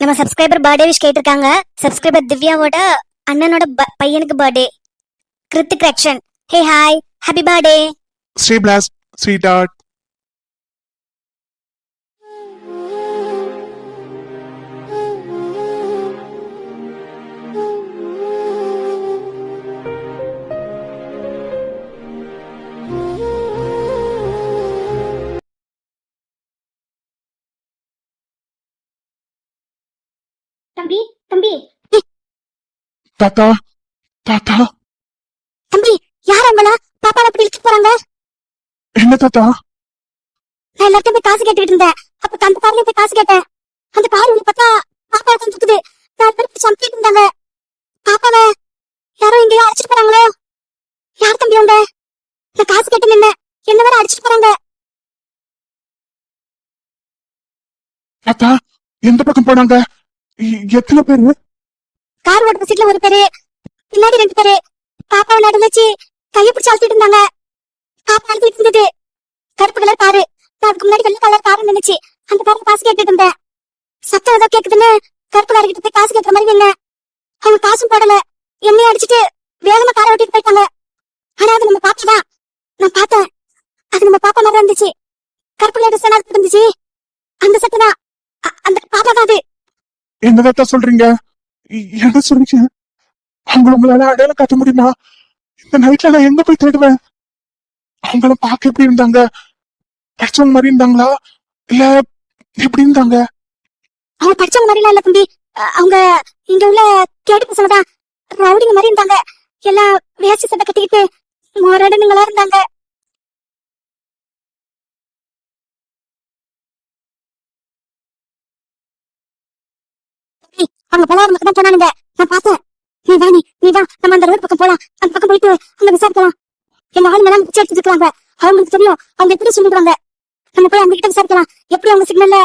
நம்ம subscriber birthday wish கேட்டிருக்காங்க. Subscriber திவ்யாவோட அண்ணனோட பையனுக்கு birthday. Hrithik Rakshan. Hey hi, happy birthday. Stay blessed, sweetheart. தம்பி தம்பி தாத்தா தாத்தா தம்பி, யார் அவங்கள பாப்பாவை அப்படி இழுத்து போறாங்க? என்ன தாத்தா? நான் எல்லாத்தையும் போய் காசு கேட்டுக்கிட்டு இருந்தேன். அப்ப அந்த கார்லயும் போய் காசு கேட்டேன். அந்த கார் உள்ள பார்த்தா பாப்பா தான் சுத்துது. 4 பேர் சம்பிட்டு இருந்தாங்க. பாப்பாவை யாரோ எங்கேயோ அடிச்சிட்டு போறாங்களோ? யார் தம்பி அவங்க? நான் காசு கேட்டு நின்ன என்ன வேற அடிச்சிட்டு போறாங்க. தாத்தா எந்த பக்கம் போனாங்க? எத்தனை பேரு? கார் ஓட்டுற சீட்ல ஒரு பேரு, பின்னாடி 2 பேரு. பாப்பாவை நடுவுல வச்சு கையை பிடிச்சு அழுத்திட்டு இருந்தாங்க. பாப்பா அழுத்திட்டு இருந்தது. கருப்பு கலர் காரு. நான் அதுக்கு முன்னாடி வெள்ளை கலர் காரு நினைச்சு அந்த காருக்கு காசு கேட்டுட்டு இருந்தேன். சத்தம் ஏதோ கேக்குதுன்னு கருப்பு காரு கிட்ட போய் காசு கேட்கற மாதிரி நின்ன. அவங்க காசும் போடல, என்னையும் அடிச்சுட்டு வேகமா காரை ஓட்டிட்டு போயிட்டாங்க. ஆனா அது நம்ம பாப்பா தான். நான் பார்த்தேன், அது நம்ம பாப்பா மாதிரி இருந்துச்சு. கருப்பு கலர் ட்ரெஸ் இருந்துச்சு. அந்த சத்தம் தான், அந்த பாப்பா தான் அது. என்ன தாத்தா சொல்றீங்க? என்ன சொல்றீங்க? அவங்கள உங்களால அடையாளம் காட்ட முடியுமா? இந்த நைட்ல நான் எங்க போய் தேடுவேன்? அவங்கள பார்க்க எப்படி இருந்தாங்க? படிச்சவங்க மாதிரி இருந்தாங்களா இல்ல எப்படி இருந்தாங்க? அவங்க படிச்சவங்க மாதிரி இல்ல தம்பி. அவங்க இங்க உள்ள கேடி பசங்க தான். ரவுடிங்க மாதிரி இருந்தாங்க. எல்லாம் வேஷ்டி சட்டை கட்டிக்கிட்டு முரடனுங்களா இருந்தாங்க. அவங்க பலவர்களுக்கு தான் போனானுங்க. நான் பார்த்தேன். நீ வா நம்ம அந்த ரோடு பக்கம் போலாம். அந்த பக்கம் போயிட்டு அங்க விசாரிக்கலாம். எங்க ஆளுங்க எல்லாம் பிச்சை எடுத்துட்டு இருக்காங்க. அவங்களுக்கு தெரியும், அவங்க எப்படி சொல்லிடுவாங்க. நம்ம போய் அவங்க கிட்ட விசாரிக்கலாம். எப்படி அவங்க சிக்னல்ல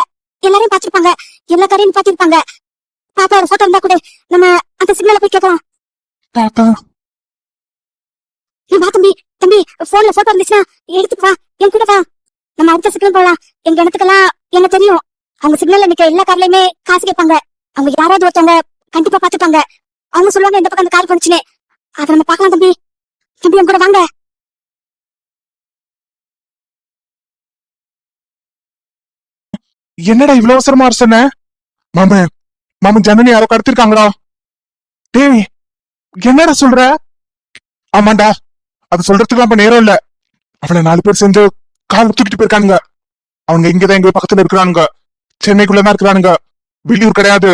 எல்லாரையும் பாத்துருப்பாங்க, எல்லா கரையும் பாத்திருப்பாங்க. பாப்பாவோட போட்டோ இருந்தா கூட நம்ம அந்த சிக்னல்ல போய் கேட்கலாம். தாத்தா நீ வா தம்பி. தம்பி போன்ல போட்டோ இருந்துச்சுன்னா எடுத்துட்டு வா, என் கூட வா. நம்ம அடுத்த சிக்னல் போகலாம். எங்க இடத்துக்கெல்லாம் என்ன தெரியும். அவங்க சிக்னல்ல நிக்க எல்லா கார்லயுமே காசு கேட்பாங்க. அவங்க யாராவது ஒருத்தவங்க கண்டிப்பா பாத்துப்பாங்க. அவங்க சொல்லுவாங்க இந்த பக்கம் அந்த கார் போனுச்சுன்னு. அதை நம்ம பாக்கலாம் தம்பி. தம்பி என் கூட வாங்க. என்னடா இவ்வளவு அவசரமா சொன்ன? மாம ஜனனி யாரோ கடத்திருக்காங்களா? டேய் என்னடா சொல்ற? ஆமாண்டா, அது சொல்றதுக்கு நம்ம நேரம் இல்ல. அவனை 4 பேர் சேர்ந்து கால் தூக்கிட்டு போயிருக்கானுங்க. அவங்க இங்கதான் எங்க பக்கத்துல இருக்கிறானுங்க. சென்னைக்குள்ளதான் இருக்கிறானுங்க, வெளியூர் கிடையாது.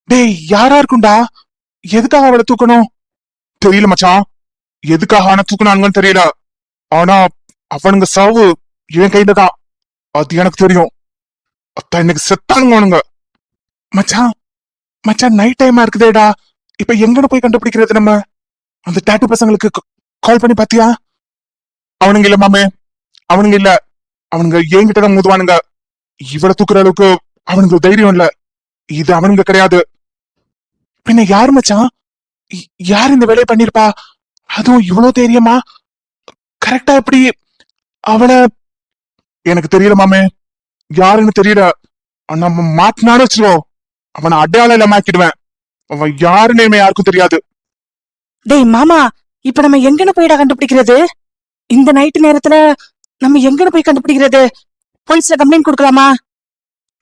டேய் யாரா இருக்கும்டா? எதுக்காக அவளை தூக்கணும் தெரியல மச்சான். எதுக்காக அவனை தூக்கணும்னு தெரியல. ஆனா அவனுங்க சாவு என் கையில தான், அது எனக்கு தெரியும். அத்தா இன்னைக்கு செத்தானுங்க அவனுங்க. மச்சான் மச்சான் நைட் டைமா இருக்குதேடா. இப்ப எங்கன்னு போய் கண்டுபிடிக்கிறது நம்ம? அந்த டாட்டு பசங்களுக்கு கால் பண்ணி பாத்தியா? அவனுங்க இல்ல மாமே, அவனுங்க இல்ல. அவனுங்க என்கிட்டதான் மோதுவானுங்க. இவ்வளவு தூக்குற அளவுக்கு அவனுக்கு தைரியம் இல்ல. இது அவனுங்க கிடையாது. பின்ன யாரு மச்சான்? யார் இந்த வேலையை பண்ணிருப்பா? அதுவும் இவ்வளவு தைரியமா? கரெக்டா எப்படி அவளை? எனக்கு தெரியல மாமே, யாருன்னு தெரியல. நம்ம மாட்டினாலும் வச்சிருவோம், அவனை அடையாளம் இல்லாம ஆக்கிடுவேன். அவன் யாருன்னு யாருக்கும் தெரியாது. டேய் மாமா, இப்ப நம்ம எங்கன்னு போயிடா கண்டுபிடிக்கிறது? இந்த நைட்டு நேரத்துல நம்ம எங்கன்னு போய் கண்டுபிடிக்கிறது? போலீஸ்ல கம்ப்ளைண்ட் கொடுக்கலாமா?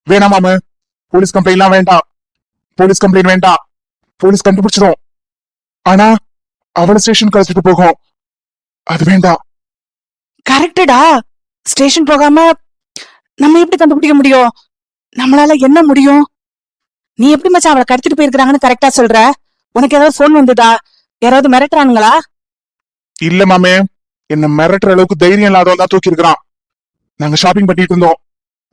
வேணாம் மாமே, போலீஸ் கம்ப்ளைண்ட் எல்லாம் வேண்டாம். போலீஸ் கம்ப்ளைண்ட் வேண்டாம். போலீஸ் கண்டுபிடிச்சிடும். ஆனா அவளை ஸ்டேஷனுக்கு அழைச்சிட்டு போகும், அது வேண்டாம். கரெக்டடா. ஸ்டேஷன் போகாம நம்ம எப்படி கண்டுபிடிக்க முடியும்? நம்மளால என்ன முடியும்? நீ எப்படி மச்சான் அவளை கடத்திட்டு போயிருக்காங்கன்னு கரெக்டா சொல்ற? உனக்கு ஏதாவது போன் வந்ததா? யாராவது மிரட்டுறானுங்களா? இல்ல மாமே, என்ன மிரட்டுற அளவுக்கு தைரியம் இல்லாதவன் தான் தூக்கி இருக்கிறான். நாங்க ஷாப்பிங் பண்ணிட்டு இருந்தோம்,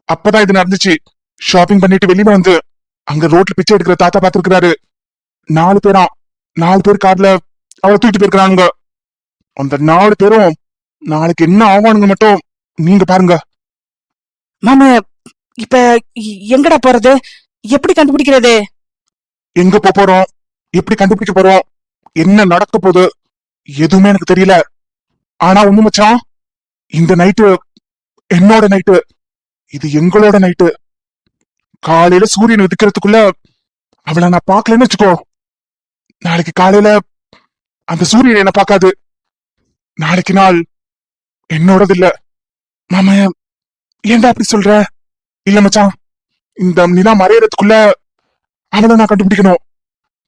அப்பதான் இது நடந்துச்சு. ஷாப்பிங் பண்ணிட்டு வெளியில வந்து அங்க ரோட்ல பிச்சை எடுக்கிற தாத்தா பாத்துருக்காரு. 4 பேர் கார்ல அவளை தூக்கிட்டு போயிருக்கிறானுங்க. அந்த 4 பேரும் நாளைக்கு என்ன ஆவானுங்க மட்டும் நீங்க பாருங்க. மாமா இப்ப எங்கடா போறது? எப்படி கண்டுபிடிக்கிறது? எங்க போறோம், எப்படி கண்டுபிடிக்க போறோம், என்ன நடக்க போகுது, எதுவுமே எனக்கு தெரியல. ஆனா ஒண்ணு மச்சான், இந்த நைட்டு என்னோட நைட்டு, இது எங்களோட நைட்டு. காலையில சூரியன் உதிக்கிறதுக்குள்ள அவளை நான் பாக்கலன்னு வச்சுக்கோ, நாளைக்கு காலையில அந்த சூரியன் என்ன பார்க்காது. நாளைக்கு நாள் என்னோடது இல்ல. மாமா ஏன்டா அப்படி சொல்ற? இல்ல மச்சான், இந்த நிலா மறையறதுக்குள்ள அவளை நான் கண்டுபிடிக்கணும்.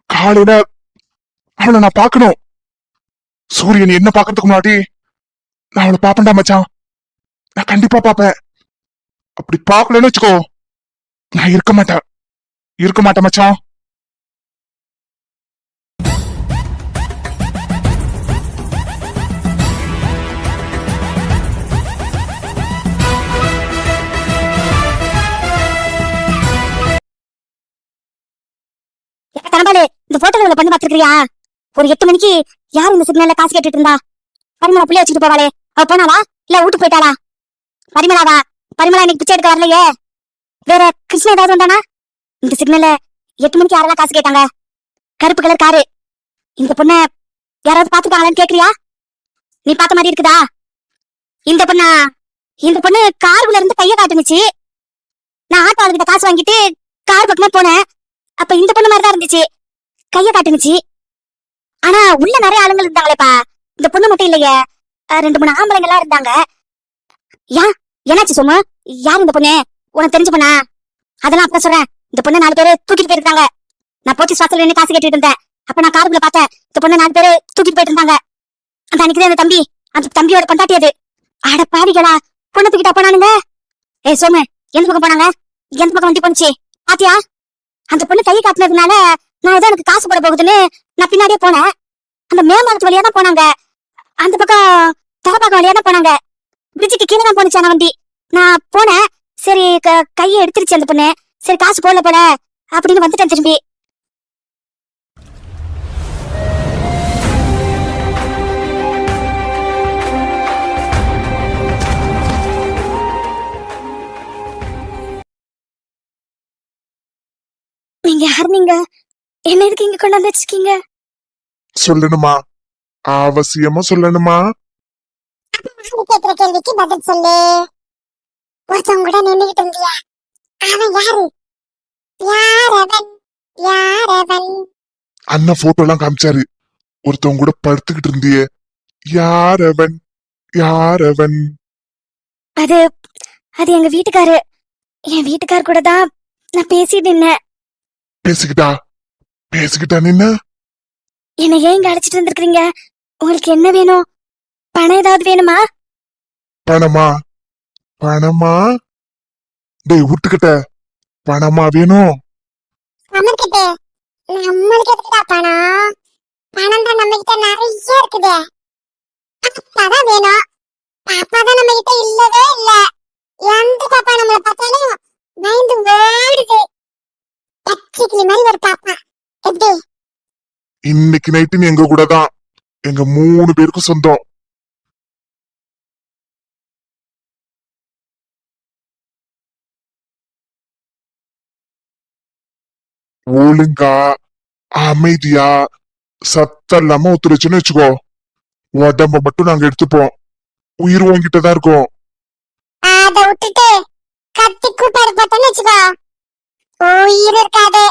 காலையில அவளை நான் பார்க்கணும். சூரியன் என்ன பாக்குறதுக்கு முன்னாடி நான் அவளை பாப்பேன்டா மச்சான். நான் கண்டிப்பா பாப்பேன். அப்படி பாக்கலன்னு வச்சுக்கோ, நான் இருக்க மாட்டேன் மச்சான். தனபாலு, இந்த போட்டோல பண்ணி பாத்துருக்கியா? ஒரு 8 மணிக்கு யார் இந்த சிக்னல்ல காசு கேட்டுட்டு இருந்தா? பரிமளா புள்ளைய வச்சுட்டு போவாளே, அவ போனாளா இல்ல வீட்டுக்கு போயிட்டாளா? பரிமளாவா? பரிமளா இன்னைக்கு பிச்சை எடுக்க வரலையே. வேற கிருஷ்ணா ஏதாவது வந்தானா? இந்த சிக்னல்ல 8 மணிக்கு யாரெல்லாம் காசு கேட்டாங்க? கருப்பு கலர் காரு. இந்த பொண்ண யாராவது பாத்துட்டாங்களான்னு கேக்குறியா? நீ பார்த்த மாதிரி இருக்குதா? இந்த பொண்ணு காருக்குள்ள இருந்து கைய காட்டுனுச்சு. நான் ஆட்டோ ஆளுகிட்ட காசு வாங்கிட்டு கார் பக்கமே போனேன். அப்ப இந்த பொண்ணு மாதிரிதான் இருந்துச்சு, கைய காட்டுனுச்சு. ஆனா உள்ள நிறைய ஆளுங்க இருந்தாங்களேப்பா, இந்த பொண்ணு மட்டும் இல்லையே. 2-3 ஆம்பளைங்க எல்லாம் இருந்தாங்க. என்னாச்சு சோமு? யார் இந்த பொண்ணு? உனக்கு தெரிஞ்ச பொண்ணா? அதெல்லாம் அப்ப சொல்றேன். இந்த பொண்ணு 4 பேரு தூக்கிட்டு போயிருக்காங்க. நான் போச்சு வாசல்ல நின்னு காசு கேட்டுட்டு இருந்தேன். அப்ப நான் காருக்குள்ள பார்த்தேன், இந்த பொண்ணு 4 பேரு தூக்கிட்டு போயிட்டு இருந்தாங்க. அந்த அன்னைக்குதான் அந்த தம்பியோட கொண்டாட்டி அது. அட பாவிகளா, பொண்ணு தூக்கிட்டா போனானுங்க. ஏய் சோமு, எந்த பக்கம் போனாங்க? எந்த பக்கம் வண்டி போனுச்சு பாத்தியா? அந்த பொண்ணு கை காட்டினதுனால நான் ஏதோ எனக்கு காசு போட போகுதுன்னு நான் பின்னாடியே போனேன். அந்த மேம்பாலத்து வழியா தான் போனாங்க. அந்த பக்கம் தலப்பாக்கம் வழியா தான் போனாங்க. பிரிட்ஜுக்கு கீழே தான் போனுச்சு அந்த வண்டி. நான் போனேன். சரி கையை எடுத்துருச்சு அந்த பொண்ணு. சரி காசு போடல போல அப்படின்னு வந்துட்டேன் திரும்பி. நீங்க யாரு? நீங்க என்ன இதுக்கு இங்க கொண்டாந்து வச்சிருக்கீங்க? சொல்லணுமா? அவசியமா சொல்லணுமா? கேக்குற கேள்விக்கு பதில் சொல்லு. ஒருத்தவங்க கூட நின்னுகிட்டு இருந்தியா? அவன் யாரு? யாரவன்? அண்ணன் போட்டோ எல்லாம் காமிச்சாரு. ஒருத்தவங்க கூட படுத்துக்கிட்டு இருந்தியே, யாரவன்? அது எங்க வீட்டுக்காரு. என் வீட்டுக்கார் கூட தான் நான் பேசிட்டு நின்னேன். பேசிக்கிட்டா நின்ன? என்ன ஏன் இங்க அழைச்சிட்டு வந்திருக்கீங்க? உங்களுக்கு என்ன வேணும்? பணம் ஏதாவது வேணுமா? பணமா? டேய் உருட்டுக்கிட்ட, பணமா வேணும்? நம்மளுக்கு எதுக்குடா பணம்? பணம் தான் நம்ம கிட்ட நிறைய இருக்குதே. அதான் வேணும். பாப்பா தான் நம்ம கிட்ட இல்லவே இல்ல. எந்த பாப்பா நம்மள பார்த்தாலும் பயந்து ஓடுது. பச்சைக்கிளி மாதிரி ஒரு பாப்பா. எப்படி? இன்னைக்கு நைட்டு நீ எங்க கூட தான். எங்க 3 பேருக்கும் சொந்தம். ஒழுங்கா அமைதியா சத்தம் இல்லாம ஒத்துழைச்சுன்னு வச்சுக்கோ, உடம்ப மட்டும் நாங்க எடுத்துப்போம். உயிர் உங்ககிட்டதான் இருக்கும். அத விட்டுட்டு கத்தி கூப்பாடு போட்டோன்னு வச்சுக்கோ, உயிர் இருக்காது.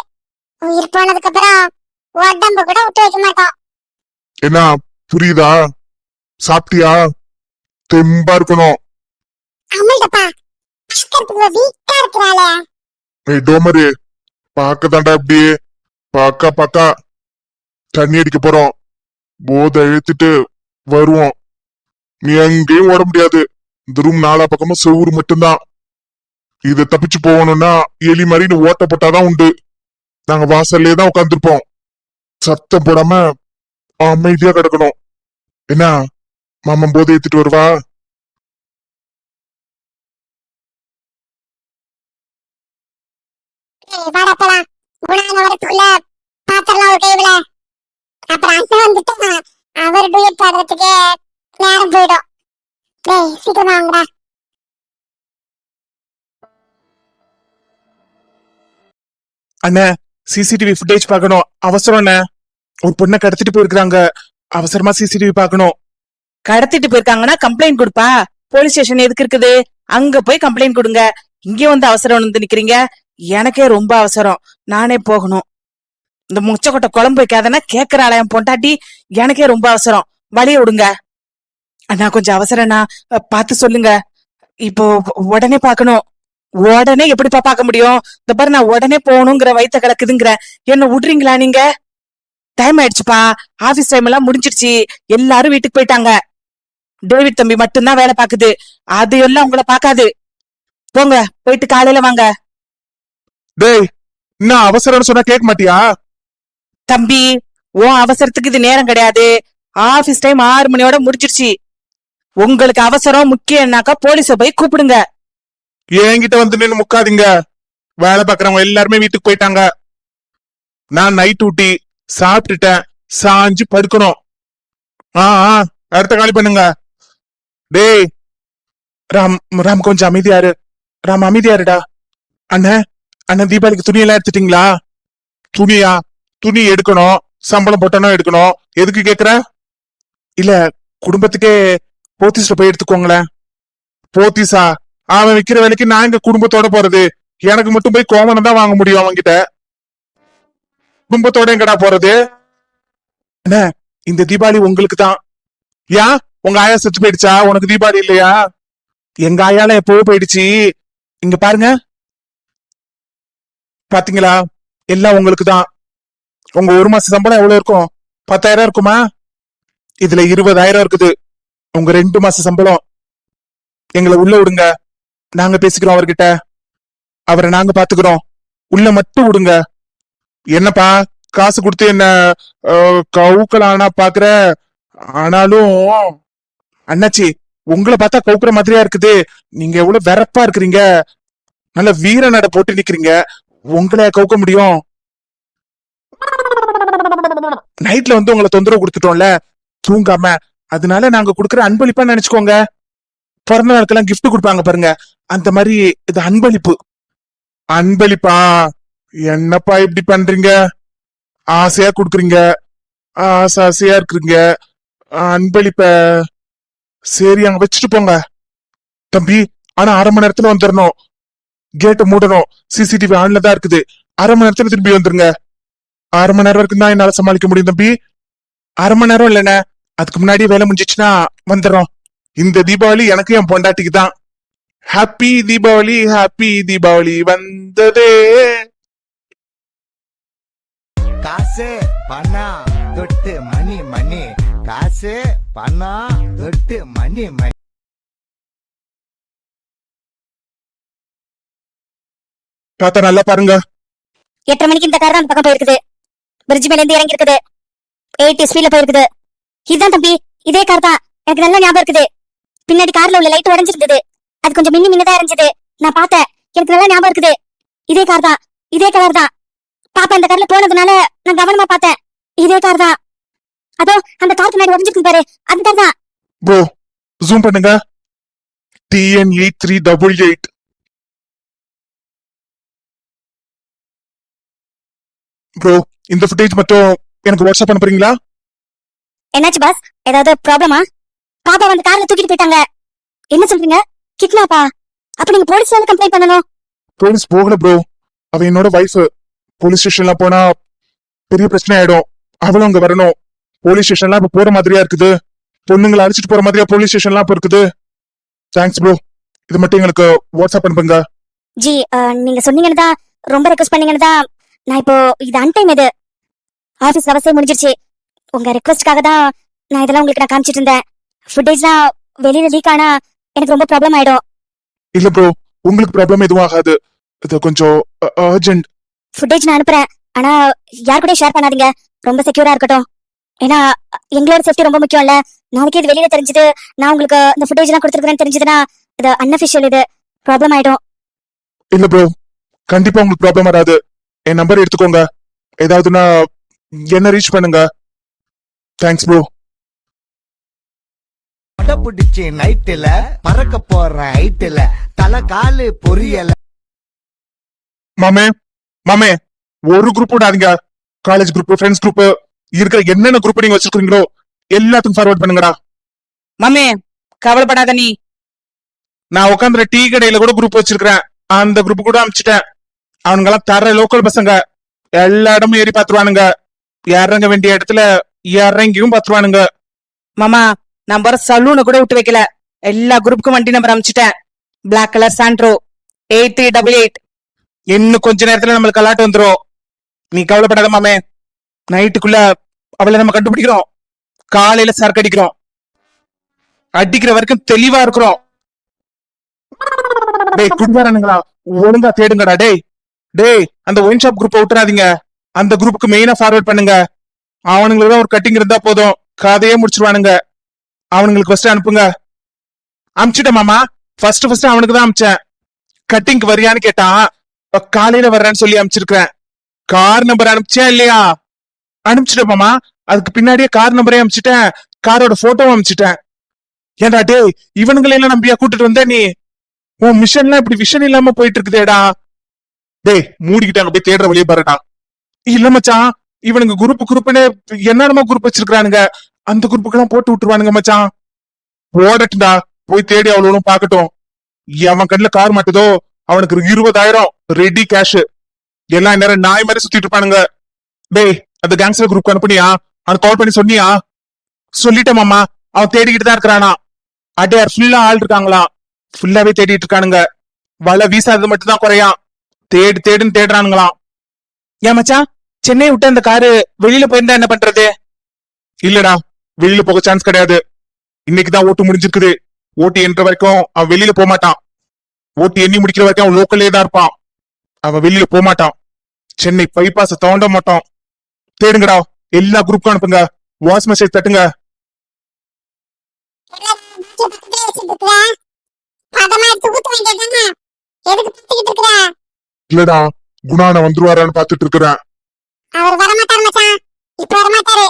உயிர் போனதுக்கு அப்புறம் உடம்ப கூட விட்டு வைக்க மாட்டோம். என்ன புரியுதா? சாப்பிட்டியா? தெம்பா இருக்கணும். அமல்டப்பா, பாக்கிறதுக்கு வீக்கா இருக்கிறாளே. ஏய் டோமரு, பாக்கதாண்டா அப்படியே பாக்கா தண்ணி அடிக்க போறோம். போதை இழுத்துட்டு வருவோம். நீ எங்கேயும் ஓட முடியாது. இந்த ரூம் 4 பக்கமும் செவுரு மட்டும்தான். இத தப்பிச்சு போகணும்னா எலி மாதிரி நீ ஓட்ட போட்டாதான் உண்டு. நாங்க வாசல்லே தான் உட்காந்துருப்போம். சத்தம் போடாம அமைதியா கிடக்கணும். என்ன மாமன் போதை ஏத்திட்டு வருவா? வாடப்பலாம் குணான வரத்துக்குள்ள பாத்திரலாம் ஒரு கைவில. அப்புறம் அண்ணன் வந்துட்டு அவர் டூயட் பாடுறதுக்கு நேரம் போயிடும். டேய் சீக்கிரமா வாங்கடா. அண்ணே, சிசிடிவி ஃபுட்டேஜ் பார்க்கணும். அவசரம் அண்ணே. ஒரு பொண்ணை கடத்திட்டு போயிருக்காங்க. அவசரமா சிசிடிவி பார்க்கணும். கடத்திட்டு போயிருக்காங்கன்னா கம்ப்ளைண்ட் கொடுப்பா. போலீஸ் ஸ்டேஷன் எதுக்கு இருக்குது? அங்க போய் கம்ப்ளைண்ட் கொடுங்க. இங்க வந்து அவசரம் வந்து நிக்கிறீங்க. எனக்கே ரொம்ப அவசரம், நானே போகணும். இந்த முச்சக்கொட்டை குழம்பு வைக்காதனா கேக்குறாள என் பொண்டாட்டி. எனக்கே ரொம்ப அவசரம், வழிய விடுங்க அண்ணா. கொஞ்சம் அவசரம்னா பார்த்து சொல்லுங்க. இப்போ உடனே பாக்கணும். உடனே எப்படிப்பா பார்க்க முடியும்? இந்த பாரு, நான் உடனே போகணுங்கிற வயித்த கலக்குதுங்கிற, என்ன விடுறீங்களா நீங்க? டைம் ஆயிடுச்சுப்பா, ஆபீஸ் டைம் எல்லாம் முடிஞ்சிருச்சு, எல்லாரும் வீட்டுக்கு போயிட்டாங்க. டேவிட் தம்பி மட்டும்தான் வேலை பாக்குது, அது எல்லாம் உங்களை பாக்காது. போங்க, போயிட்டு காலையில வாங்க. டேய், என்ன அவசரம்னு சொன்னா கேட்க மாட்டியா? தம்பி, உன் அவசரத்துக்கு இது நேரம் கிடையாது. ஆபீஸ் டைம் 6 மணியோட முடிஞ்சிருச்சு. உங்களுக்கு அவசரம் முக்கியம்னாக்கா போலீஸ போய் கூப்பிடுங்க. என்கிட்ட வந்து நின்னு முக்காதீங்க. வேலை பாக்குறவங்க எல்லாருமே வீட்டுக்கு போயிட்டாங்க. நான் நைட் டியூட்டி சாப்பிட்டுட்டேன், சாஞ்சு படுக்கணும். அடுத்த காலி பண்ணுங்க. டேய் ராம், ராம் கொஞ்சம் அமைதியாரு. ராம் அமைதியாருடா. அண்ணன், அண்ணன் தீபாவளிக்கு துணி எல்லாம் எடுத்துட்டீங்களா? துணியா? துணி எடுக்கணும், சம்பளம் போட்டோம் எடுக்கணும். எதுக்கு கேக்குற? இல்ல, குடும்பத்துக்கே போத்தீஸ்ல போய் எடுத்துக்கோங்களேன். போத்தீஸா? அவன் விக்கிற வேலைக்கு நான் எங்க குடும்பத்தோட போறது? எனக்கு மட்டும் போய் கோவணம் தான் வாங்க முடியும் அவன்கிட்ட. குடும்பத்தோட எங்கடா போறது? என்ன, இந்த தீபாவளி உங்களுக்கு தான். ஏன் உங்க ஆயா செத்து போயிடுச்சா? உனக்கு தீபாவளி இல்லையா? எங்க ஆயால எப்போ போயிடுச்சு. இங்க பாருங்க, பாத்தீங்களா? எல்லாம் உங்களுக்கு தான். உங்க 1 மாச சம்பளம் எவ்வளவு இருக்கும்? 10,000 இருக்குமா? இதுல 20,000 இருக்குது. உங்க 2 மாச சம்பளம். எங்களை உள்ள விடுங்க, நாங்க பேசிக்கிறோம் அவர்கிட்ட. அவரை நாங்க பாத்துக்கிறோம். உள்ள மட்டும் விடுங்க. என்னப்பா காசு கொடுத்து என்ன கவுக்கலானா பாக்குற? ஆனாலும் அண்ணாச்சி, உங்களை பார்த்தா கவுக்குற மாதிரியா இருக்குது. நீங்க எவ்வளவு வெறப்பா இருக்கிறீங்க, நல்ல வீர நட போட்டு நிக்கிறீங்க. உங்களை கவுக்க முடியும்? நைட்ல வந்து உங்களை தொந்தரவு கொடுத்துட்டோம்ல தூங்காம, அதனால நாங்க குடுக்கற அன்பளிப்பா நினைச்சுக்கோங்க. பிறந்த நாளுக்கெல்லாம் gift கொடுப்பாங்க பாருங்க, அந்த மாதிரி இது அன்பளிப்பு. அன்பளிப்பா? என்னப்பா இப்படி பண்றீங்க? ஆசையா குடுக்குறீங்க, ஆசையா இருக்கிறீங்க. அன்பளிப்ப சரி அங்க வச்சுட்டு போங்க தம்பி. ஆனா 1/2 மணி நேரத்துல வந்துடணும். கேட்டை மூடணும், சிசிடிவி ஆன்ல தான் இருக்குது. 1/2 மணி நேரத்துல திரும்பி வந்துருங்க. 1/2 மணி நேரம் வரைக்கும் தான் என்னால சமாளிக்க முடியும் தம்பி. 1/2 மணி நேரம் இல்லைண்ணே, அதுக்கு முன்னாடி வேலை முடிஞ்சிச்சுன்னா வந்துடுறோம். இந்த தீபாவளி எனக்கு என் பொண்டாட்டிக்கு தான். ஹாப்பி தீபாவளி, ஹாப்பி தீபாவளி வந்ததே. காசு பணம் தொட்டு மணி மணி, காசு பணம் தொட்டு மணி மணி. தாத்தா நல்லா பாருங்க. 8:30 மணிக்கு இந்த கார் தான் அந்த பக்கம் போயிருக்குது. பிரிட்ஜ் மேல இருந்து இறங்கி இருக்குது. 80 ஸ்பீட்ல போயிருக்குது. இதுதான் தம்பி, இதே கார் தான். எனக்கு நல்லா ஞாபகம் இருக்குது. பின்னாடி கார்ல உள்ள லைட் உடைஞ்சிருந்தது, அது கொஞ்சம் மின்னதா இருந்துச்சு. நான் பார்த்தேன், எனக்கு நல்லா ஞாபகம் இருக்குது. இதே கார் தான், இதே கலர் தான். பாப்பா இந்த கார்ல போனதுனால நான் கவனமா பார்த்தேன். இதே கார் தான். அதோ அந்த கார் பின்னாடி உடைஞ்சிருக்கு பாரு, அந்த கார் தான். ப்ரோ ஜூம் பண்ணுங்க. TN8388. ப்ரோ இந்த ஃபுட்டேஜ் மட்டும் எனக்கு வாட்ஸ்அப் பண்ண போறீங்களா? என்னாச்சு பாஸ், ஏதாவது ப்ராப்ளமா? பாப்பா வந்து கார்ல தூக்கிட்டு போயிட்டாங்க. என்ன சொல்றீங்க? கிட்னாப்பா? அப்ப நீங்க போலீஸ்ல கம்ப்ளைண்ட் பண்ணணும். போலீஸ் போகல ப்ரோ, அவ என்னோட வைஃப். போலீஸ் ஸ்டேஷன்ல போனா பெரிய பிரச்சனை ஆயிடும். அவளும் அங்க வரணும். போலீஸ் ஸ்டேஷன்லாம் இப்ப போற மாதிரியா இருக்குது. பொண்ணுங்களை அடிச்சிட்டு போற மாதிரியா போலீஸ் ஸ்டேஷன்லாம் இப்ப இருக்குது. தேங்க்ஸ் ப்ரோ, இது மட்டும் எங்களுக்கு வாட்ஸ்அப் அனுப்புங்க. ஜி, நீங்க சொன்னீங்கன்னு தான், ரொம்ப ரெக்வஸ்ட் பண்ணீங்கன்னு தான் நான் இப்போ இது அன்டைம். இது ஆபீஸ் அவசியம் முடிஞ்சிருச்சு. உங்க ரெக்வஸ்ட்காக தான் நான் இதெல்லாம் உங்களுக்கு நான் காமிச்சிட்டு இருந்தேன். ஃபுட்டேஜ்லாம் வெளியில லீக் ஆனா எனக்கு ரொம்ப ப்ராப்ளம் ஆயிடும். இல்ல ப்ரோ, உங்களுக்கு ப்ராப்ளம் எதுவும் ஆகாது. இது கொஞ்சம் அர்ஜென்ட். ஃபுட்டேஜ் நான் அனுப்புறேன், ஆனா யார் கூட ஷேர் பண்ணாதீங்க. ரொம்ப செக்யூரா இருக்கட்டும். ஏன்னா எங்களோட சேஃப்டி ரொம்ப முக்கியம் இல்ல. நாளைக்கு இது வெளியில தெரிஞ்சது, நான் உங்களுக்கு இந்த ஃபுட்டேஜ் எல்லாம் கொடுத்துருக்கேன்னு தெரிஞ்சதுன்னா இது அன்அஃபிஷியல், இது ப்ராப்ளம் ஆயிடும். இல்ல ப்ரோ, கண்டிப்பா உங்களுக்கு ப்ராப்ளம் வராது. என் நம்பர் எடுத்துக்கோங்க. ஏதாவதுன்னா என்ன ரீச் பண்ணுங்க. Thanks bro. புடிச்சு நைட்டுல பறக்க போற ஹைட்டுல தலை காலு பொரியல. மாமே மாமே, ஒரு குரூப் விடாதீங்க. காலேஜ் குரூப், ஃப்ரெண்ட்ஸ் குரூப், இருக்கிற என்னென்ன குரூப் நீங்க வச்சிருக்கீங்களோ எல்லாத்துக்கும் ஃபார்வர்ட் பண்ணுங்கடா. மாமே கவலைப்படாத நீ. நான் உட்காந்துற டீ கடையில கூட குரூப் வச்சிருக்கிறேன், அந்த குரூப் கூட அனுப்பிச்சிட்டேன். அவனுங்கெல்லாம் தர லோக்கல் பசங்க எல்லா இடமும் ஏறி பாத்துருவானுங்க. இறங்க வேண்டிய இடத்துல இறங்கியும் பாத்துருவானுங்க. மாமா நம்பர் சலூனை கூட விட்டு வைக்கல. எல்லா குரூப்புக்கும் வண்டி நம்பர் அனுப்பிச்சிட்டேன். Black colour Santro 8388. இன்னும் கொஞ்ச நேரத்துல நம்மளுக்கு அலாட் வந்துரும். நீ கவலைப்படாத மாமே. நைட்டுக்குள்ள அவளை நம்ம கண்டுபிடிக்கிறோம். காலையில சரக்கு அடிக்கிறோம். அடிக்கிற வரைக்கும் தெளிவா இருக்கிறோம். டேய் குடிகாரனுங்களா, ஒழுங்கா தேடுங்கடா. டேய் அந்த ஒயின் ஷாப் குரூப்பை விட்டுறாதீங்க. அந்த குரூப்புக்கு மெயினா ஃபார்வர்ட் பண்ணுங்க. அவனுங்களுக்கு தான் ஒரு கட்டிங் இருந்தா போதும், கதையே முடிச்சிருவானுங்க. அவனுங்களுக்கு ஃபர்ஸ்ட் அனுப்புங்க. அனுப்பிச்சிட்டேன் மாமா. ஃபர்ஸ்ட் அவனுக்கு தான் அனுப்பிச்சேன். கட்டிங்க்கு வரியான்னு கேட்டான். காலையில வர்றேன்னு சொல்லி அனுப்பிச்சிருக்கேன். கார் நம்பர் அனுப்பிச்சேன் இல்லையா? அனுப்பிச்சிட்டேன் மாமா. அதுக்கு பின்னாடியே கார் நம்பரே அனுப்பிச்சிட்டேன், காரோட போட்டோவும் அனுப்பிச்சிட்டேன். ஏன்டா டேய், இவனுங்களெல்லாம் நம்பியா கூட்டிட்டு வந்த நீ? உன் மிஷன்லாம் இப்படி விஷன் இல்லாம போயிட்டு இருக்குதேடா. டேய் மூடிக்கிட்டு அங்க போய் தேடுற வழியை பாருடா. இல்ல மச்சான், இவனுங்க குரூப்னு என்னென்னமோ குரூப் வச்சிருக்கானுங்க. அந்த குரூப்புக்கெல்லாம் போட்டு விட்டுருவானுங்க மச்சான். போடட்டுடா, போய் தேடி அவ்வளவு பாக்கட்டும். அவன் கண்ணுல கார் மாட்டுதோ அவனுக்கு 20,000 ரெடி கேஷ். எல்லாம் நேரம் நாய் மாதிரி சுத்திட்டு இருப்பானுங்க. டேய் அந்த கேங்ஸ்டர் குரூப் அனுப்புனியா? அவனுக்கு கால் பண்ணி சொன்னியா? சொல்லிட்டேன் மாமா. அவன் தேடிக்கிட்டு தான் இருக்கிறானா. அடையார் ஃபுல்லா ஆள் இருக்காங்களா? ஃபுல்லாவே தேடிட்டு இருக்கானுங்க. வலை வீசாதது மட்டும் தான் குறையான். தேடுன்னு தேடுறானுங்களாம். ஏன் மச்சான், சென்னை விட்டு அந்த காரு வெளியில போயிருந்தா என்ன பண்றது? இல்லடா, வெளியில போக சான்ஸ் கிடையாது. இன்னைக்குதான் ஓட்டு முடிஞ்சிருக்குது. ஓட்டு என்ற வரைக்கும் அவன் வெளியில போக மாட்டான். ஓட்டு எண்ணி முடிக்கிற வரைக்கும் அவன் லோக்கல்லே தான் இருப்பான். அவன் வெளியில போக மாட்டான். சென்னை பைபாஸ தோண்ட மாட்டான். தேடுங்கடா, எல்லா குரூப்புக்கும் அனுப்புங்க. வாய்ஸ் மெசேஜ் தட்டுங்க. இல்லடா, குணான வந்துருவாரான்னு பாத்துட்டு இருக்கிறேன். அவர் வரமாட்டார் மச்சான். இப்ப வரமாட்டாரு.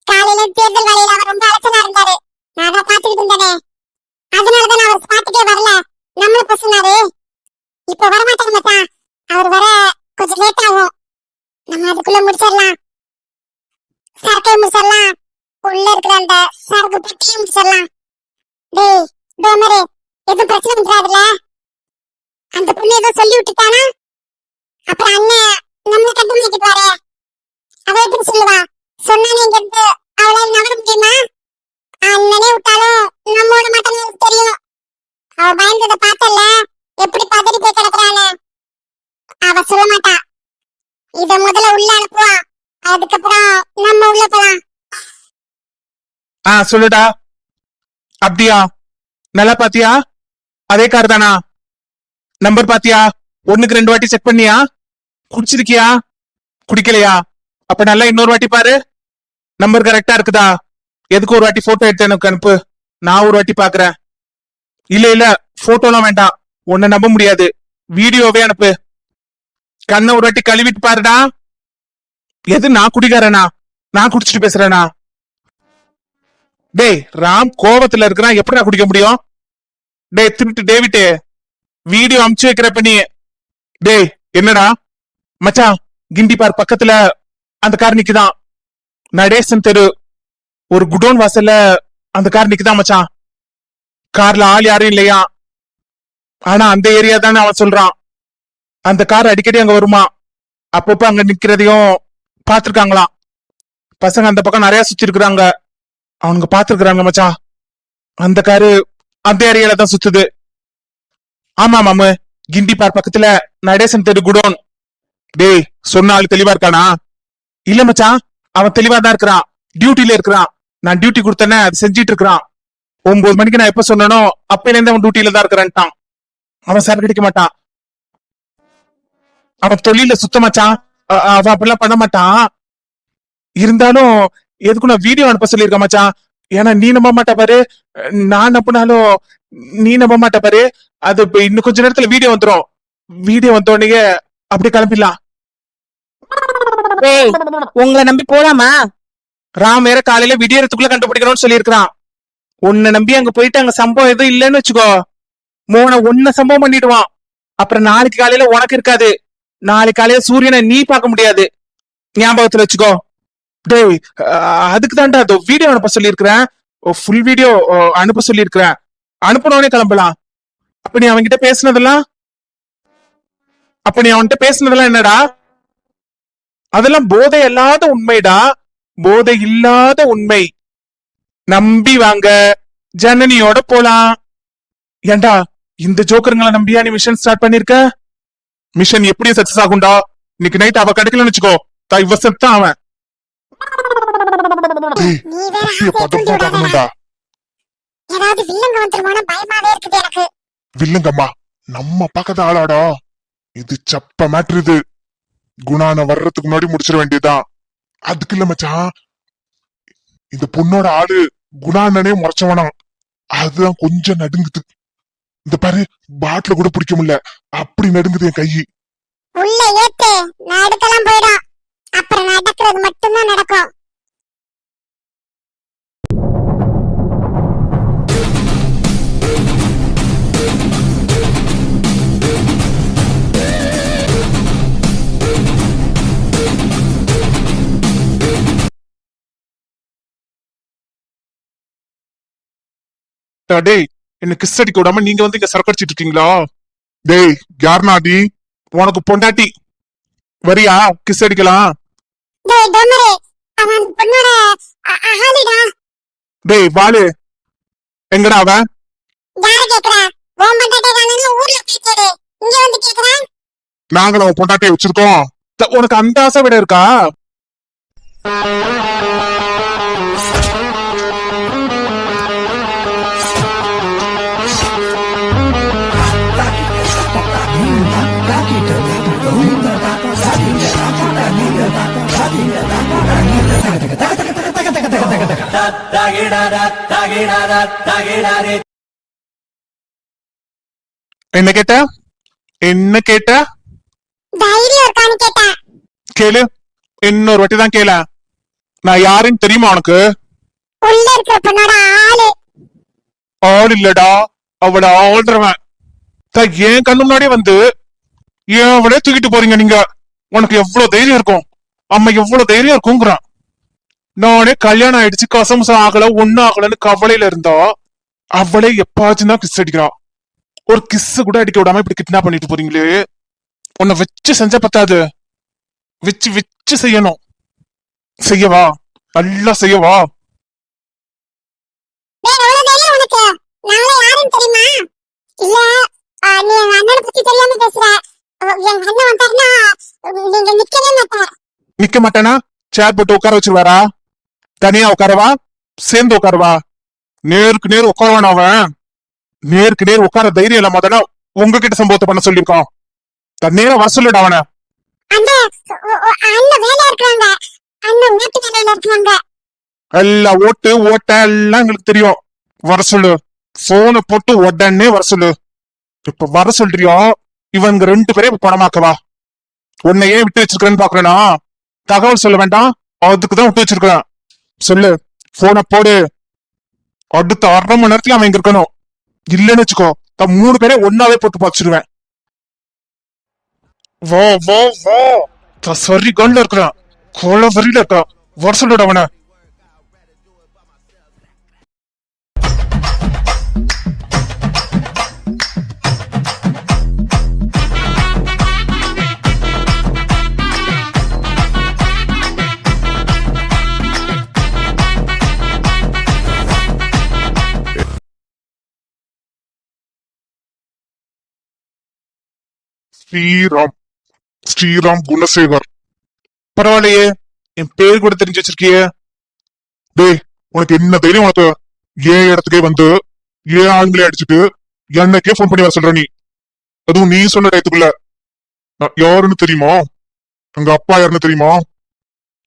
காலையில தேர்தல் வேலையில அவர் ரொம்ப அலட்சணா இருந்தாரு. நான் அதை பாத்துக்கிட்டு இருந்தேனே, அதனாலதான் அவர் ஸ்பாட்டுக்கே வரல. நம்மள பேசினாரு. இப்ப வரமாட்டாரு மச்சான். அவர் வர கொஞ்சம் லேட் ஆகும். நம்ம அதுக்குள்ள முடிச்சிடலாம். சரக்கையும் முடிச்சிடலாம். உள்ள இருக்கிற அந்த சரக்கு பெட்டியும் முடிச்சிடலாம். டேய் டோமரே, எதுவும் பிரச்சனை பண்றாதுல? அந்த பொண்ணு ஏதோ சொல்லி விட்டுட்டானா? அப்புறம் அண்ணன் நம்மள கண்டுபிடிக்கிட்டு அவ எப்படி சொல்லுவா? சொன்னானே இங்க இருந்து அவளால நகர முடியுமா? அண்ணனே விட்டாலும் நம்மோட மாட்டேன்னு எனக்கு தெரியும். அவ பயந்ததை பார்த்தல, எப்படி பதறி போய் கிடக்குறான்னு. அவ சொல்ல மாட்டா. இத முதல்ல உள்ள அனுப்புவா, அதுக்கப்புறம் நம்ம உள்ள போலாம். சொல்லுடா. அப்படியா? நல்லா பாத்தியா? அதே கார் தானா? நம்பர் பாத்தியா? 1க்கு 2 வாட்டி செக் பண்ணியா? குடிச்சிருக்கியா? குடிக்கலையா? அப்ப நல்லா இன்னொரு வாட்டி பாரு. நம்பர் கரெக்டா இருக்குதா? எதுக்கு ஒரு வாட்டி போட்டோ எடுத்து எனக்கு அனுப்பு, நான் ஒரு வாட்டி பாக்குறேன். இல்ல போட்டோலாம் வேண்டாம், உன்னை நம்ப முடியாது. வீடியோவே அனுப்பு. கண்ணை ஒரு வாட்டி கழுவிட்டு பாருடா. எது நான் குடிக்காரனா? நான் குடிச்சிட்டு பேசுறேனா? டேய் ராம் கோவத்துல இருக்கிறான், எப்படி நான் குடிக்க முடியும்? டேய் திருட்டு டேவிட், வீடியோ அமுச்சு வைக்கிறப்ப நீ. டேய் என்னடா மச்சான், கிண்டி பார்க் பக்கத்துல அந்த கார் நிக்குதான். நடேசன் தெரு ஒரு குடோன் வாசல்ல அந்த கார் நிக்குதான் மச்சான். கார்ல ஆள் யாரும் இல்லையா, ஆனா அந்த ஏரியா தானே அவன் சொல்றான். அந்த கார் அடிக்கடி அங்க வருமா, அப்பப்ப அங்க நிக்கிறதையும் பாத்துருக்காங்களாம். பசங்க அந்த பக்கம் நிறைய சுத்தி இருக்கிறாங்க, அவனுங்க பாத்துருக்காங்க மச்சான். அந்த காரு அந்த ஏரியால தான் சுத்துது. ஆமா மாமு, கிண்டி பார்க் பக்கத்துல நடேசன் தெரு குடோன். டேய் சொன்ன ஆளு தெளிவா இருக்கானா? இல்ல மச்சான், அவன் தெளிவா தான் இருக்கிறான். டியூட்டில இருக்கிறான். நான் டியூட்டி கொடுத்தேன்னு அது செஞ்சிட்டு இருக்கிறான். 9 மணிக்கு நான் எப்ப சொன்னனோ அப்பையில இருந்து அவன் டியூட்டில தான் இருக்கிறான்ட்டான். அவன் சரக்கு அடிக்க மாட்டான். அவன் தொழில சுத்த மச்சான். அவன் அப்படிலாம் பண்ண மாட்டான். இருந்தாலும் எதுக்கு நான் வீடியோ அனுப்ப சொல்லியிருக்க மச்சான். ஏன்னா நீ நம்ப மாட்ட பாரு, நான் நம்பினாலும் நீ நம்ப மாட்ட பாரு. அது இப்ப இன்னும் கொஞ்ச நேரத்துல வீடியோ வந்துரும். வீடியோ வந்த உடனே அப்படியே கிளம்பிடலாம். உங்களை நம்பி போலாமா? ராம் வேற காலையில விடியறதுக்குள்ள கண்டுபிடிக்கணும்னு சொல்லியிருக்கான். உன்னை நம்பி அங்க போயிட்டு அங்க சம்பவம் எதுவும் இல்லைன்னு வச்சுக்கோ, மோன ஒன்ன சம்பவம் பண்ணிடுவான். அப்புறம் நாளைக்கு காலையில உனக்கு இருக்காது. நாளைக்கு காலையில சூரியனை நீ பார்க்க முடியாது. ஞாபகத்துல வச்சுக்கோ. டேய் அதுக்கு தான்டா வீடியோ அனுப்ப சொல்லியிருக்கிறேன். ஃபுல் வீடியோ அனுப்ப சொல்லியிருக்கிறேன். அனுப்பினோடனே கிளம்பலாம். அப்ப நீ அவன்கிட்ட பேசினதெல்லாம் அப்ப நீ அவன்கிட்ட பேசுனதெல்லாம் என்னடா? அதெல்லாம் போதை இல்லாத உண்மைடா, போதை இல்லாத உண்மை. நம்பி வாங்க, ஜனனியோட போலாம். ஏண்டா இந்த ஜோக்கருங்களை நம்பியா நீ மிஷன் ஸ்டார்ட் பண்ணிருக்க? மிஷன் எப்படி சக்சஸ் ஆகும்டா? இன்னைக்கு நைட் அவ கிடைக்கலன்னு வச்சுக்கோ, இவ செத்தான் அவன். நீ வேற ஆசையை தூண்டி விடாதடா. ஏதாவது வில்லங்க வந்துருமோன்னு பயமாவே இருக்குது எனக்கு. வில்லுங்கம்மா நம்ம பக்கத்து ஆளாடா. இது சப்ப மேட்ரு. இது குணான வர்றதுக்கு முன்னாடி முடிச்சிட வேண்டியதுதான். அதுக்கு இல்ல மச்சான், இந்த பொண்ணோட ஆளு குணானனே முறைச்சவனா, அதுதான் கொஞ்சம் நடுங்குது. இந்த பாரு, பாட்டில கூட பிடிக்க முடியல, அப்படி நடுங்குது என் கை. உள்ள ஏத்து, நடுக்கலாம் போயிடும். அப்புறம் நடக்கிறது மட்டும்தான் நடக்கும். டேய், என்ன கிஸ் அடிக்க விடாம நீங்க வந்து இங்க சரக்கடிச்சிட்டு இருக்கீங்களா? டேய், யாருனாடி? உனக்கு பொண்டாட்டி. வரியா கிஸ் அடிக்கலாம்? டேய் டோமரே, அவன் அந்த பொண்ணோட ஆளுடா. டேய் வாலு, எங்கடா அவன்? யார கேக்குற? உன் பொண்டாட்டி தானே ஊர்ல கேக்குது. இங்க வந்து கேக்குற? நாங்களும் அவன் பொண்டாட்டியை வச்சிருக்கோம். உனக்கு அந்த ஆசை விட இருக்கா? என்ன கேட்ட? என்ன கேட்ட? தைரியம் இருக்கான்னு கேட்டா. கேளு, இன்னொரு வாட்டி தான் கேள. நான் யாருன்னு தெரியுமா உனக்கு? உள்ள இருக்கிற பொண்ணோட ஆளு. ஆள் இல்லடா, அவளை ஆள்றவன். என் கண்ணு முன்னாடியே வந்து ஏன் அவளே தூக்கிட்டு போறீங்க நீங்க? உனக்கு எவ்வளவு தைரியம் இருக்கும்? அம்மா எவ்வளவு தைரியம் இருக்குங்கிறான். நானே கல்யாணம் ஆயிடுச்சு, கசமுசம் ஆகல, ஒண்ணு ஆகலன்னு கவலையில இருந்தா அவளே எப்பாச்சும் தான் கிஸ் அடிக்கிறா. ஒரு கிஸ் கூட அடிக்க விடாம இப்படி கிட்னாப் பண்ணிட்டு போறீங்களே. உன்னை வச்சு செஞ்ச பத்தாது, வச்சு வச்சு செய்யணும். செய்யவா? நல்லா செய்யவா? டேய் எவ்வளவு தைரியம் உனக்கு? நாங்களே யாருன்னு தெரியுமா? இல்ல நீ எங்க அண்ணனை பத்தி தெரியாம பேசுற. எங்க அண்ணன் வந்தாருன்னா நீங்க நிக்கவே மாட்டார். நிக்க மாட்டேனா? சேர் போட்டு உட்கார வச்சிருவாரா? தனியா உட்காரவா? சேர்ந்து உட்காரவா? நேருக்கு நேர் உட்காரவான அவன். நேருக்கு நேர் உட்கார தைரியம் இல்லாம தானே உங்ககிட்ட சம்பவத்தை பண்ண சொல்லியிருக்கான். நேரம் வர சொல்லிட அவனை. அந்த அண்ணன் வேலையா இருக்காங்க. அண்ணன் வீட்டு வேலையில இருக்காங்க. எல்லாம் ஓட்ட எல்லாம் எங்களுக்கு தெரியும். வர சொல்லு. போனை போட்டு உடனே வர சொல்லு. இப்ப வர சொல்றியோ? இவங்க ரெண்டு பேரையும் பணமாக்கவா? உன்னை ஏன் விட்டு வச்சிருக்கேன்னு பாக்குறேனா? தகவல் சொல்ல வேண்டாம், அதுக்குதான் விட்டு வச்சிருக்கேன். சொல்லு, போனை போடு. அடுத்த 1/2 மணி நேரத்துல அவன் இங்க இருக்கணும். இல்லன்னு வச்சுக்கோ, மூணு பேரை ஒன்னாவே போட்டு பாச்சிருவேன். வா வா வா, சரி கண்ல இருக்கிறான், கோல வரியில இருக்கான். வர சொல்லுட அவனை. ஸ்ரீராம், ஸ்ரீராம் குணசேகர். பரவாயில்லையே, என் பேர் கூட தெரிஞ்சு வச்சிருக்கிய. டேய், உனக்கு என்ன தைரியம்? உனக்கு ஏன் இடத்துக்கே வந்து ஏன் ஆண்களே அடிச்சுட்டு என்னக்கே போன் பண்ணி வர சொல்ற நீ? அதுவும் நீ சொன்ன டயத்துக்குள்ள. நான் யாருன்னு தெரியுமா? எங்க அப்பா யாருன்னு தெரியுமா?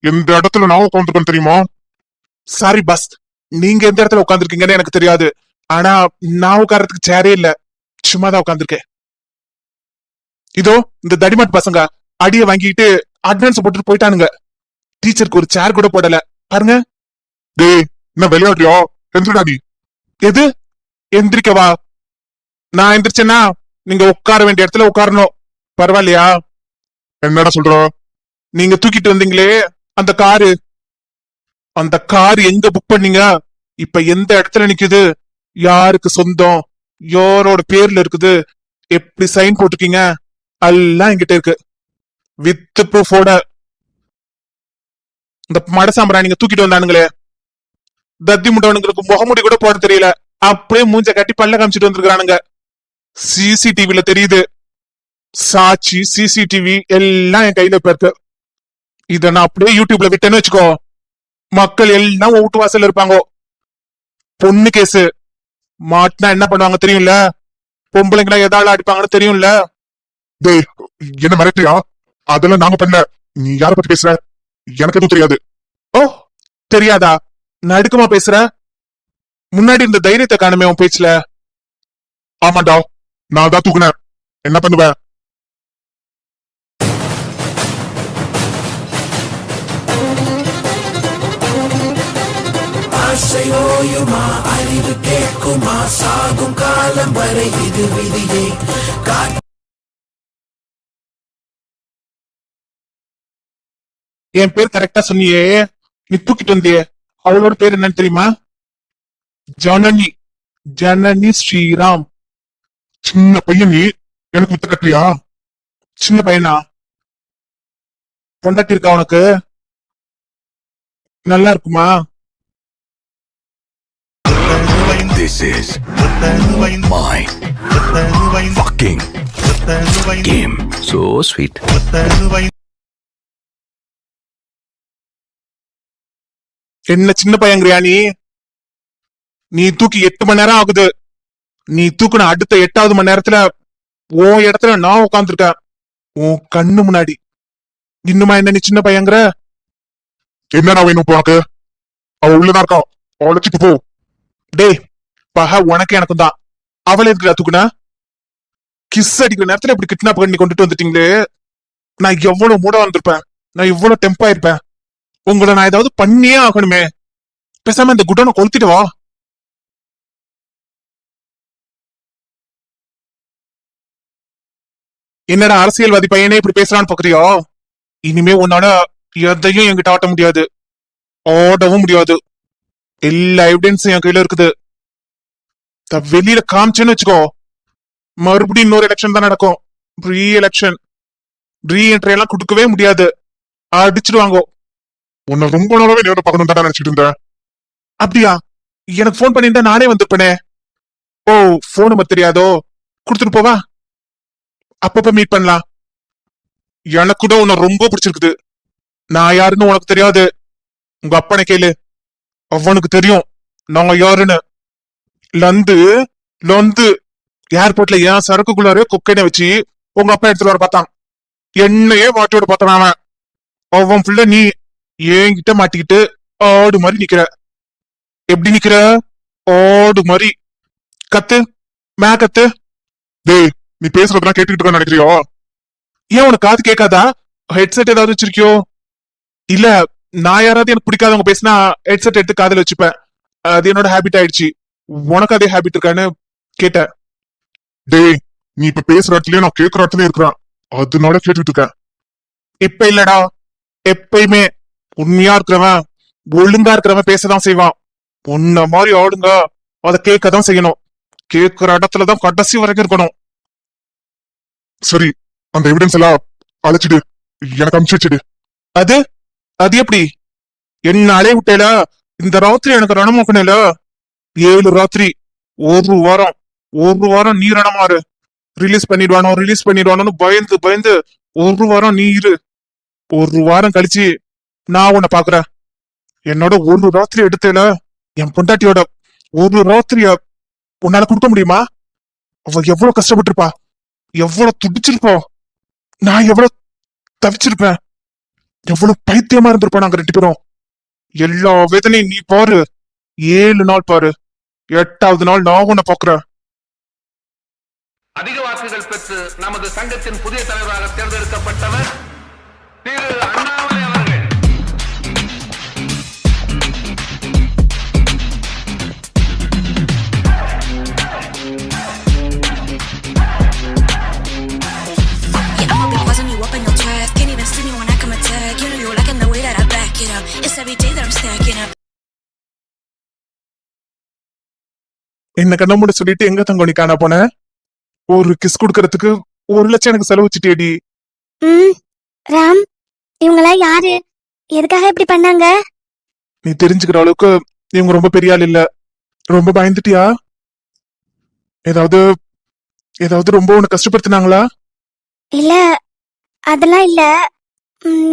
எந்த இடத்துல நான் உட்காந்துருக்கேன்னு தெரியுமா? சாரி பஸ், நீங்க எந்த இடத்துல உட்காந்துருக்கீங்கன்னு எனக்கு தெரியாது. ஆனா நான் உட்கார்றதுக்கு சேரே இல்ல, சும்மாதான் உட்காந்துருக்கேன். இதோ இந்த தடிமாட் பசங்க அடிய வாங்கிட்டு அட்வான்ஸ் போட்டுட்டு போயிட்டானுங்க. டீச்சருக்கு ஒரு சேர் கூட போடல பாருங்க. டேய், என்ன விளையாடுறியா? எந்திரடா நீ. எது எந்திரிக்கவா? நான் எந்திரிச்சேன்னா நீங்க உட்கார வேண்டிய இடத்துல உட்காரணும். பரவாயில்லையா? என்னடா சொல்ற? நீங்க தூக்கிட்டு வந்தீங்களே அந்த காரு, அந்த கார் எங்க புக் பண்ணீங்க? இப்ப எந்த இடத்துல நிக்குது? யாருக்கு சொந்தம்? யாரோட பேர்ல இருக்குது? எப்படி சைன் போட்டிருக்கீங்க? எல்லாம் என்கிட்ட இருக்கு வித் ப்ரூஃபோட. இந்த மட சாம்பிராணிங்க தூக்கிட்டு வந்தானுங்களே, தத்தி முட்டவனுங்களுக்கு முகமுடி கூட போட தெரியல, அப்படியே மூஞ்ச கட்டி பல்ல காமிச்சிட்டு வந்திருக்கானுங்க. சிசிடிவில தெரியுது. சாட்சி சிசிடிவி எல்லாம் என் கையில இப்ப இருக்கு. இத நான் அப்படியே யூடியூப்ல விட்டேன்னு வச்சுக்கோ, மக்கள் எல்லாம் வீட்டு வாசல் இருப்பாங்க. பொண்ணு கேஸ் மாட்டினா என்ன பண்ணுவாங்க தெரியும்ல, பொம்பளைங்களா எதால அடிப்பாங்கன்னு தெரியும்ல. டேய், என்ன மிரட்டியா? அதெல்லாம் நாங்க பண்ணல. நீ யார பத்தி பேசுற? எனக்கு எதுவும் தெரியாது. ஓ, தெரியாதா? நடுக்கமா பேசுற? முன்னாடி இந்த தைரியத்தை காணுமே உன் பேச்சுல. ஆமாண்டா, நான் தான் தூக்குனேன். என்ன பண்ணுவேன்? ஆசையோயுமா அறிவு கேட்குமா சாகும் காலம் வரை இது விதியே என் பேர் கரெக்டா சொன்னியே, நீ தூக்கிட்டு வந்தியே, அவளோட பேர் என்னன்னு தெரியுமா? ஜனனி. ஜனனி ஸ்ரீராம். சின்ன பையன் நீ, எனக்கு வித்த கட்டுறியா? சின்ன பையனா? பொண்டாட்டி இருக்கா உனக்கு? நல்லா இருக்குமா? This is my fucking game. So sweet. என்ன சின்ன பையங்கிறியா நீ? நீ தூக்கி 8 மணி நேரம் ஆகுது. நீ தூக்குன அடுத்த 8வது மணி நேரத்துல உன் இடத்துல நான் உட்காந்துருக்கேன், உன் கண்ணு முன்னாடி. இன்னுமா என்ன நீ சின்ன பையங்கிற? என்ன வேணும் உனக்கு? அவ உள்ளதா இருக்கா, அவளைச்சிட்டு போ. டேய், பக உனக்கு எனக்கும் தான். அவளை இருக்கிற தூக்குனா கிஸ் அடிக்கிற நேரத்துல இப்படி கிட்னாப் பண்ணி கொண்டுட்டு வந்துட்டீங்களே, நான் எவ்வளவு மூட வந்திருப்பேன், நான் எவ்வளவு டெம்பா இருப்பேன். உங்களை நான் ஏதாவது பண்ணியே ஆகணுமே. பேசாம இந்த குடனை கொளுத்திட்டு வா. என்னடா அரசியல்வாதி பையனே இப்படி பேசுறான்னு பாக்குறியோ? இனிமே உன்னால எதையும் என்கிட்ட ஆட்ட முடியாது, ஆடவும் முடியாது. எல்லா எவிடன்ஸும் என் கையில இருக்குது. வெளியில காமிச்சேன்னு வச்சுக்கோ, மறுபடியும் இன்னொரு எலெக்ஷன் தான் நடக்கும். ரீ எலெக்ஷன். ரீ என்ட்ரி எல்லாம் கொடுக்கவே முடியாது, அடிச்சிடுவாங்க. உன்னை ரொம்ப நாளாவே நேரம் பார்க்கணும் தான் நினைச்சிட்டு இருந்தேன். அப்படியா? எனக்கு போன் பண்ணிருந்தா நானே வந்திருப்பேனே. ஓ, போன் நம்பர் தெரியாதோ? கொடுத்துட்டு போவா, அப்பப்ப மீட் பண்ணலாம். எனக்கு கூட உன்னை ரொம்ப பிடிச்சிருக்குது. நான் யாருன்னு உனக்கு தெரியாது, உங்க அப்பனை கேளு, அவனுக்கு தெரியும் நான் யாருன்னு. லந்து லந்து ஏர்போர்ட்ல ஏன் சரக்குக்குள்ளாரே கொக்கைனை வச்சு உங்க அப்பா எடுத்துட்டு வர பார்த்தான். என்னையே மாட்டியோட பார்த்தான் அவன். அவன் புள்ள நீ என்கிட்ட மாட்டிக்கிட்டு ஆடு மாதிரி நிக்கிற. எப்படி நிக்கிற? ஆடு மாதிரி. கத்து, மே கத்து. டேய், நீ பேசுறதெல்லாம் கேட்டுக்கிட்டு இருக்க நினைக்கிறியோ? ஏன் உனக்கு காது கேட்காதா? ஹெட்செட் ஏதாவது வச்சிருக்கியோ? இல்ல, நான் யாராவது எனக்கு பிடிக்காதவங்க பேசினா ஹெட்செட் எடுத்து காதுல வச்சுப்பேன். அது என்னோட ஹேபிட் ஆயிடுச்சு. உனக்கு அதே ஹேபிட் இருக்கான்னு கேட்டேன். டேய், நீ இப்ப பேசுற இடத்துலயே நான் கேட்கிற இடத்துல இருக்கிறேன், அதனால கேட்டுட்டு இருக்கேன். இப்ப இல்லடா, எப்பயுமே உண்மையா இருக்கிறவன் ஒழுங்கா இருக்கிறவன் பேசதான் செய்வான். உன்ன மாதிரி ஆடுங்க அதை கேட்கதான் செய்யணும். கேட்கிற இடத்துலதான் கடைசி வரைக்கும் இருக்கணும். சரி, அந்த எவிடன்ஸ் எல்லாம் அழைச்சிடு, எனக்கு அனுப்பிச்சு வச்சிடு. அது அது எப்படி? என்னாலே விட்டேல, இந்த ராத்திரி எனக்கு ரணமாக்கணும்ல. 7 ராத்திரி, ஒரு வாரம் நீ ரணமாறு. ரிலீஸ் பண்ணிடுவானு பயந்து பயந்து ஒரு வாரம் நீ இரு. ஒரு வாரம் கழிச்சு நான் உன்னை பாக்குறேன். என்னோட ஒரு ராத்திரி எடுத்தேல, என் பொண்டாட்டியோட ஒரு ராத்திரிய உன்னால கொடுக்க முடியுமா? அவ எவ்வளவு கஷ்டப்பட்டிருப்பா, எவ்வளவு துடிச்சிருப்போம், நான் எவ்வளவு தவிச்சிருப்பேன், எவ்வளவு பைத்தியமா இருந்திருப்போம் நாங்க 2 பேரும். எல்லா வேதனையும் நீ பாரு. 7 நாள் பாரு, 8வது நாள் நான் உன்னை பாக்குறேன். அதிக வாக்குகள் பெற்று நமது சங்கத்தின் புதிய தலைவராக தேர்ந்தெடுக்கப்பட்டவர் திரு அண்ணாமலை அவர்கள். என்ன கண்ண மூட சொல்லிட்டு எங்க தங்க நீ காண போன? ஒரு கிஸ் குடுக்கறதுக்கு 1 லட்சம் எனக்கு செலவு வச்சுட்டேடி. ம் ராம், இவங்கெல்லாம் யாரு? எதுக்காக இப்படி பண்ணாங்க? நீ தெரிஞ்சுக்கிற அளவுக்கு இவங்க ரொம்ப பெரிய ஆள் இல்ல. ரொம்ப பயந்துட்டியா? ஏதாவது ஏதாவது ரொம்ப உன்னை கஷ்டப்படுத்தினாங்களா? இல்ல, அதெல்லாம் இல்ல.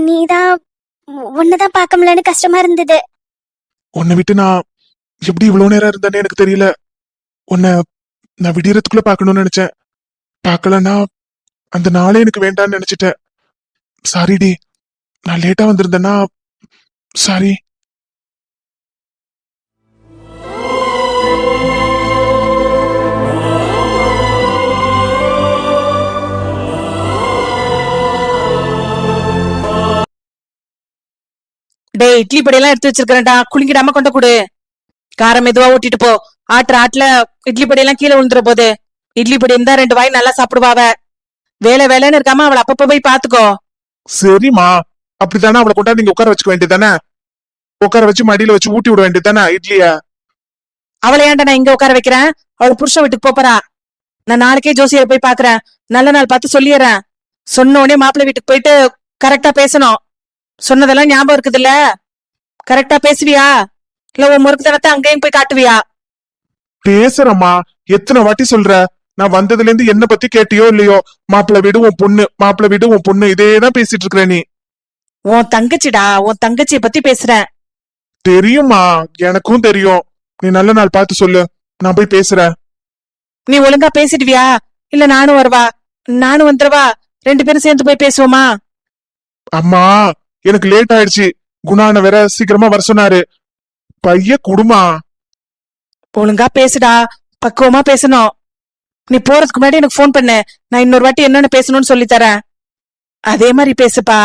நீதான் உன்னதான் பார்க்க முடியலன்னு கஷ்டமா இருந்தது. உன்னை விட்டு நான் எப்படி இவ்வளவு நேரம் இருந்தேன்னு எனக்கு தெரியல. உன்னை நான் விடியறதுக்குள்ள பார்க்கணும்னு நினைச்சேன். பார்க்கலன்னா அந்த நாளே எனக்கு வேண்டாம்னு நினைச்சிட்டேன். சாரிடி, நான் லேட்டா வந்திருந்தேன்னா சாரி. டேய், இட்லி பொடியெல்லாம் எடுத்து வச்சிருக்கேன்டா, குலுங்கிடாம கொண்டு கொடு. காரம் மெதுவா ஊட்டிட்டு போ. ஆட்டுல இட்லி பொடியெல்லாம் கீழே விழுந்துற போது. இட்லி பொடி இருந்தா 2 வாய் நல்லா சாப்பிடுவாவ. வேலைன்னு இருக்காம அவளை அப்பப்ப போய் பாத்துக்கோ. சரிம்மா, அப்படித்தானே அவளை கொண்டாந்து இங்க உட்கார வச்சுக்க வேண்டியதானே? உட்கார வச்சு மடியில வச்சு ஊட்டி விட வேண்டியதானே இட்லிய? அவளை ஏன்டா நான் இங்க உட்கார வைக்கிறேன்? அவளை புருஷன் வீட்டுக்கு போறா. நான் நாளைக்கே ஜோசியரை போய் பாக்குறேன். நல்ல நாள் பார்த்து சொல்லிடுறேன். சொன்ன உடனே மாப்பிள்ளை வீட்டுக்கு போயிட்டு கரெக்டா பேசணும். சொன்னதெல்லாம் ஞாபகம் இருக்குது இல்ல? கரெக்டா பேசுவியா இல்ல உன் முறுக்குத்தனத்தை அங்கேயும் போய் காட்டுவியா? பேசுறம்மா, எத்தனை வாட்டி சொல்ற? நான் வந்ததுல இருந்து என்ன பத்தி கேட்டியோ இல்லையோ, மாப்பிள்ளை வீடு உன் பொண்ணு, மாப்பிள்ளை வீடு உன் பொண்ணு, இதேதான் பேசிட்டு இருக்கிற நீ. உன் தங்கச்சிடா, உன் தங்கச்சியை பத்தி பேசுறேன். தெரியுமா, எனக்கும் தெரியும். நீ நல்ல நாள் பார்த்து சொல்லு, நான் போய் பேசுறேன். நீ ஒழுங்கா பேசிடுவியா இல்ல நானும் வருவா? நானும் வந்துருவா, 2 பேரும் சேர்ந்து போய் பேசுவோமா? அம்மா, எனக்கு லேட் ஆயிடுச்சு. குணான வேற சீக்கிரமா வர சொன்னாரு. பைய குடுமா. ஒழுங்கா பேசுடா, பக்குவமா பேசணும். நீ போறதுக்கு முன்னாடி எனக்கு போன் பண்ணு, நான் இன்னொரு வாட்டி என்னன்னு பேசணும்னு சொல்லி தரேன். அதே மாதிரி பேசுப்பா.